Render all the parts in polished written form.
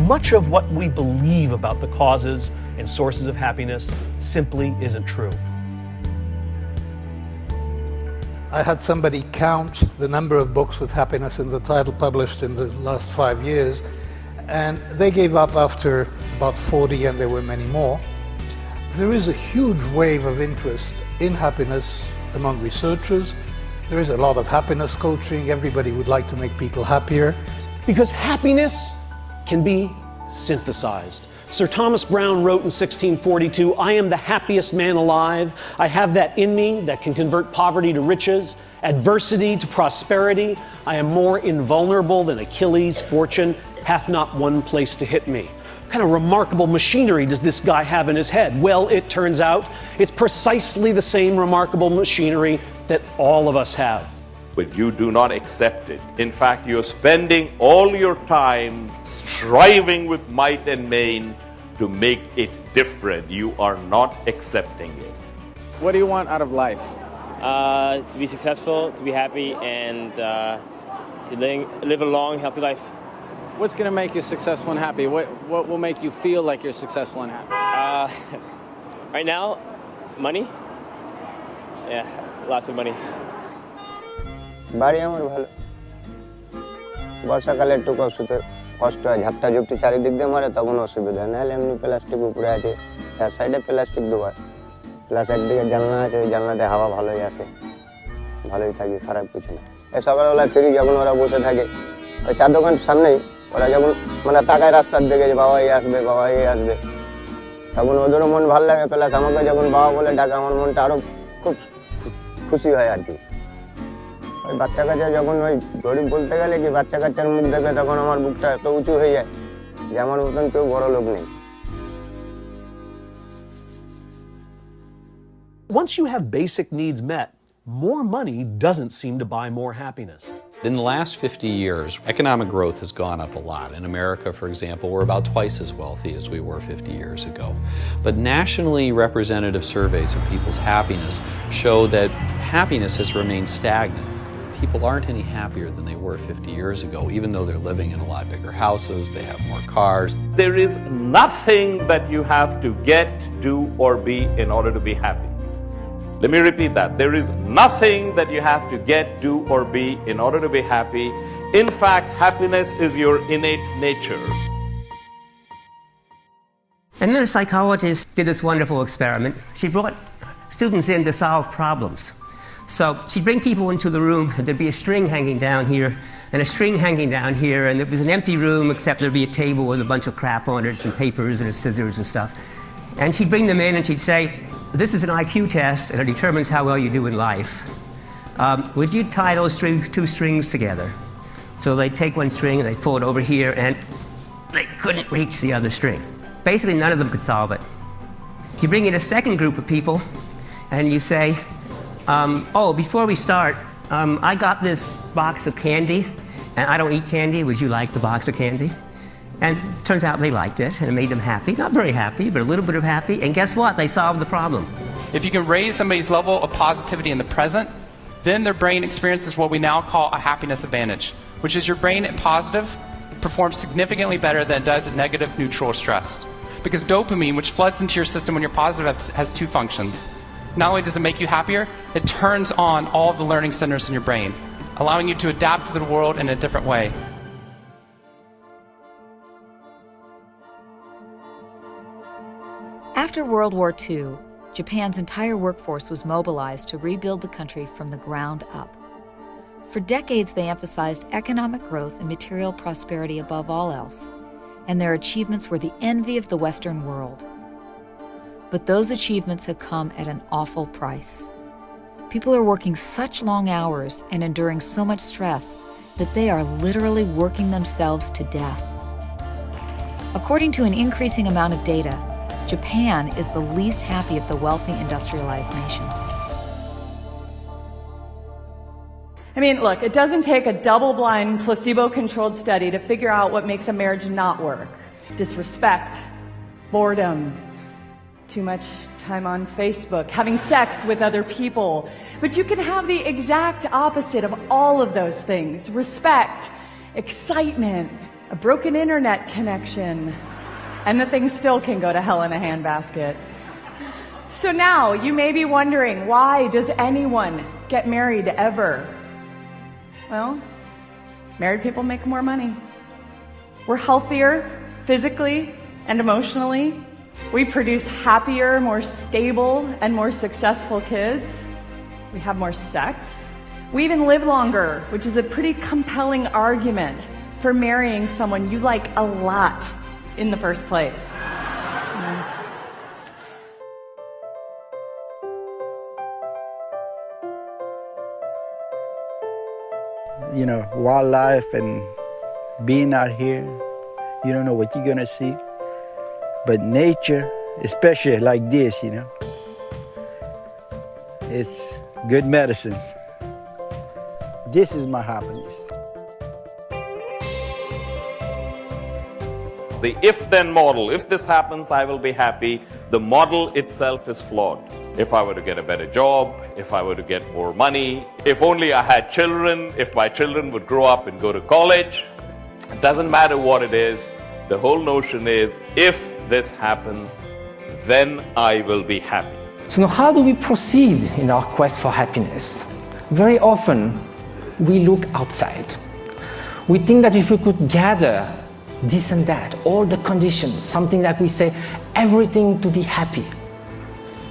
much of what we believe about the causes and sources of happiness simply isn't true. I had somebody count the number of books with happiness in the title published in the last 5 years, and they gave up after about 40, and there were many more. There is a huge wave of interest in happiness among researchers. There is a lot of happiness coaching. Everybody would like to make people happier. Because happiness can be synthesized. Sir Thomas Browne wrote in 1642, "I am the happiest man alive. I have that in me that can convert poverty to riches, adversity to prosperity. I am more invulnerable than Achilles. Fortune hath not one place to hit me." What kind of remarkable machinery does this guy have in his head? Well, it turns out it's precisely the same remarkable machinery that all of us have. But you do not accept it. In fact, you're spending all your time striving with might and main to make it different. You are not accepting it. What do you want out of life? To be successful, to be happy, and to live a long, healthy life. What's going to make you successful and happy? What will make you feel like you're successful and happy? Right now, money. Yeah, lots of money. বাড়ি আমার ভালো বর্ষাকালে একটু কষ্ট হয় ঝাপটা ঝুপটি চারিদিক দিয়ে মারে তখন অসুবিধা নাহলে এমনি প্লাস্টিক উপরে আছে চার সাইডে প্লাস্টিক দেওয়া প্লাস একদিকে জানলা আছে ওই জানলাতে হাওয়া ভালোই আসে ভালোই থাকি খারাপ কিছু না এই সকালবেলা ফিরি যখন ওরা বসে থাকে ওই চা দোকানের সামনেই ওরা যখন মানে তাকায় রাস্তার দিকে যে বাবা এই আসবে তখন ওদেরও মন ভালো লাগে প্লাস আমাকে যখন বাবা বলে ডাকে আমার মনটা আরো খুব খুশি হয় আর কি ওই বাচ্চা কাচ্চা যখন ওই গরিব বলতে গেলে কি বাচ্চা কাচ্চার মুখ দেখলে তখন আমার বুকটা এত উঁচু হয়ে যায় যে আমার মতন কেউ বড় লোক নেই Once you have basic needs met, more money doesn't seem to buy more happiness. In the last 50 years, economic growth has gone up a lot. In America, for example, we're about twice as wealthy as we were 50 years ago. But nationally representative surveys of people's happiness show that happiness has remained stagnant. People aren't any happier than they were 50 years ago, even though they're living in a lot bigger houses, they have more cars. There is nothing that you have to get, do, or be in order to be happy. Let me repeat that. There is nothing that you have to get, do, or be in order to be happy. In fact, happiness is your innate nature. And then a psychologist did this wonderful experiment. She brought students in to solve problems. So she'd bring people into the room, and there'd be a string hanging down here, and a string hanging down here, and it was an empty room except there'd be a table with a bunch of crap on it, some papers and scissors and stuff. And she'd bring them in and she'd say, "This is an IQ test, and it determines how well you do in life. Would you tie those two strings together?" So they'd take one string and they'd pull it over here, and they couldn't reach the other string. Basically, none of them could solve it. You bring in a second group of people, and you say, "Oh, before we start, I got this box of candy, and I don't eat candy. Would you like the box of candy?" And it turns out they liked it, and it made them happy. Not very happy, but a little bit of happy. And guess what? They solved the problem. If you can raise somebody's level of positivity in the present, then their brain experiences what we now call a happiness advantage, which is your brain at positive performs significantly better than it does at negative, neutral, or stressed. Because dopamine, which floods into your system when you're positive, has two functions. Not only does it make you happier, it turns on all the learning centers in your brain, allowing you to adapt to the world in a different way. After World War II, Japan's entire workforce was mobilized to rebuild the country from the ground up. For decades, they emphasized economic growth and material prosperity above all else, and their achievements were the envy of the Western world. But those achievements have come at an awful price. People are working such long hours and enduring so much stress that they are literally working themselves to death. According to an increasing amount of data, Japan is the least happy of the wealthy industrialized nations. I mean, look, it doesn't take a double-blind, placebo-controlled study to figure out what makes a marriage not work. Disrespect, boredom, too much time on Facebook, having sex with other people. But you can have the exact opposite of all of those things. Respect, excitement, a broken internet connection, and the thing still can go to hell in a handbasket. So now you may be wondering, why does anyone get married ever? Well, married people make more money. We're healthier physically and emotionally. We produce happier, more stable, and more successful kids. We have more sex. We even live longer, which is a pretty compelling argument for marrying someone you like a lot in the first place. You know, wildlife and being out here, you don't know what you're gonna see. But nature, especially like this, you know, it's good medicine. This is my happiness. The if-then model, if this happens, I will be happy, the model itself is flawed. If I were to get a better job, if I were to get more money, if only I had children, if my children would grow up and go to college, it doesn't matter what it is. The whole notion is, if this happens, then I will be happy. So now how do we proceed in our quest for happiness? Very often, we look outside. We think that if we could gather this and that, all the conditions, something like we say, everything to be happy.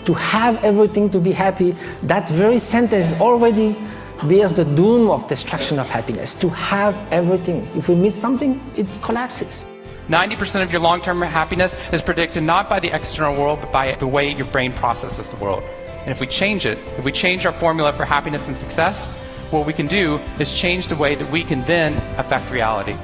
To have everything to be happy, that very sentence already bears the doom of destruction of happiness. To have everything. If we miss something, it collapses. 90% of your long-term happiness is predicted not by the external world, but by the way your brain processes the world. And if we change it, if we change our formula for happiness and success, what we can do is change the way that we can then affect reality.